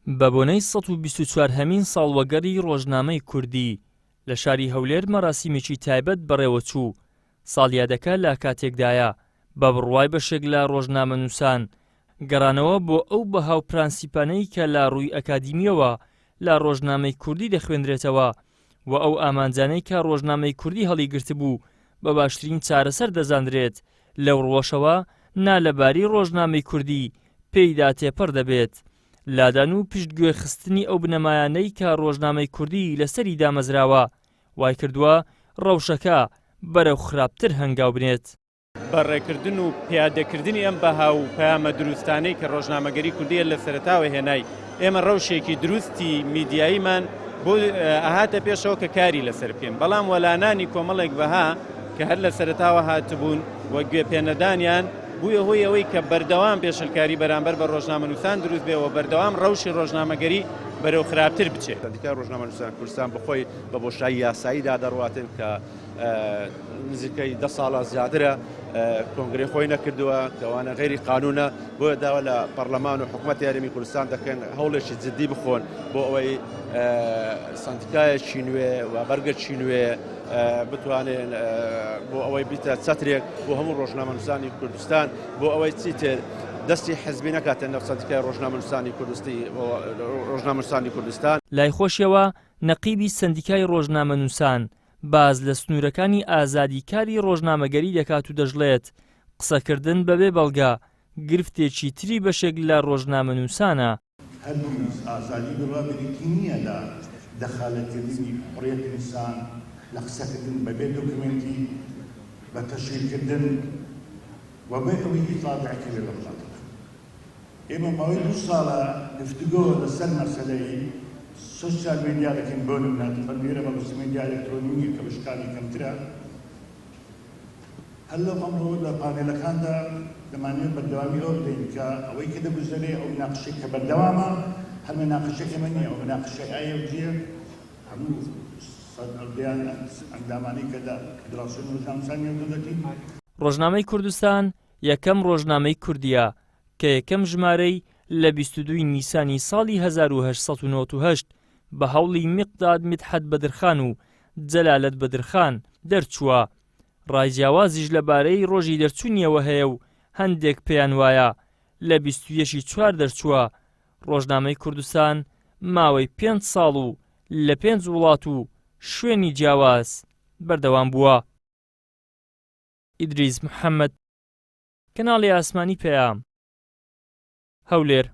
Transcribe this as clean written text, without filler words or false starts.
بە بۆنەی 124 هەمین ساڵوەگەری ڕۆژنامەی کوردی لە شاری هەولێر مەراسیمێکی تایبەت بەڕێوەچوو ساڵیادەکە لە کاتێکدایە بە بڕوای بەشێک لە ڕۆژنامەنووسان گەڕانەوە بۆ ئەو بەهاو پرانسیپانەی کە لە ڕووی ئەکادیمیەوە لە ڕۆژنامەی کوردی دەخوێنرێتەوە و ئەو ئامانجانەی کە ڕۆژنامەی کوردی هەڵیگرتبوو بە باشترین چارەسەر دەزانرێت لەو ڕۆژەوە نالەباری ڕۆژنامەی کوردی پێیدا تێپەڕ دەبێت. لادان و پشتگوێ خستنی ئەو بنەمایانەی کە ڕۆژنامەی کوردی لەسەری دامەزراوە وای کردووە ڕەوشەکە بەرەو خراپتر هەنگاو بنێت. بەڕێکردن و پیادەکردنی ئەم بەهاو پەیامە دروستانەی کە ڕۆژنامەگەری کوردیە لە سەرەتاوە هێنای ئێمە ڕەوشێکی دروستی میدیاییمان بۆ ئاهاتە پێشەوە کە کاری لەسەر بکەین، بەڵام وەلانانی کۆمەڵێک بەها کە هەر لە سەرەتاوە هاتبوون و گوێپێنەدانیان بووە هۆی ئەوەی کە بەردەوام پێشەلکاری بەرامبەر بە ڕۆژنامەنووسان دروست بێەوە بەردەوام ڕەوشی ڕۆژنامەگەری بەرەو خراپتر بچێت. سەندیکای ڕۆژنامەنووسان کوردستان بخۆی بە بۆشایی یاساییدا دەڕواتن کە نزیکەی 10 ساڵە زیاترە کۆنگرێ خۆی نەکردووە کەوانە غێری قانونە بۆیە داوا لە پەرلەمان و حکوومەتی هەرێمی کوردستان دەکەن هەوڵێکی جددی بخۆن بۆ ئەوەی سەندیکایەکی نوێ و بەرگەرچی نوێ بتوانێن بۆ ئەوەی بیتە چەترێک بۆ هەموو ڕۆژنامەنووسانی کوردستان بۆ ئەوەی چیتر دەستی حزبی نەکاتێن نەو سەندیکای ڕۆژنامەنووسانی کوردستان. لای خۆشیەوە نەقیبی سەندیکای ڕۆژنامەنووسان باز لە سنوورەکانی ئازادیکاری ڕۆژنامەگەری دەکات و دەژڵێت قسەکردن بەبێ بەڵگا گرفتێکی تری بەشێک لە ڕۆژنامەنووسانە. هەرگیز ئازادی بڕابردی نییە لە دەخالەتکردنی حڕیەتی ئینسان لە قسەکردن بەبێ دوکمنتی بە تەشویقکردن و بە ئەوەی تابعکردن لە وڵاتەکە. ئێمە ماوەی 2 ساڵە گفتوگۆ لەسەر مەسەلەی سوشیال میدیا دەکەین بۆ نمونە فەرمیێرە بە میدیا ئەلکترۆنیکی کە بەشکالی کەمترە. هەر لەو ئەمڕۆ لە پانێلەکاندا دەمانوێت بەردەوامی ئەو بدەین کە ئەوەی کە دەگوزارێ ئەو مناقشەی کە بەردەوامە هەر مناقشەی ئێمە نییە، ئەو مناقشەی ئایەوجیە هەموو سەدەڵدەیان ئەندامانی کە لە فیدراسیۆن ڕۆژنامەنووسانی دەوڵەتی. ڕۆژنامەی کوردستان یەکەم ڕۆژنامەی کوردیە کە یەکەم ژمارەی لە 22 نیسانی ساڵی 1898 بە هەوڵی میقداد میدحەت بەدرخان و جەلالەت بەدرخان دەرچووە. ڕایجیاوازیش لەبارەی ڕۆژی دەرچوونیەوە هەیە و هەندێک پێیان وایە لە 21/4 دەرچووە. ڕۆژنامەی کوردستان ماوەی 5 ساڵ و لە 5 وڵات و شوێنی جیاواز بەردەوام بووە. ئیدریس محەممەد، کەناڵی ئاسمانی پەیام، هەولێر.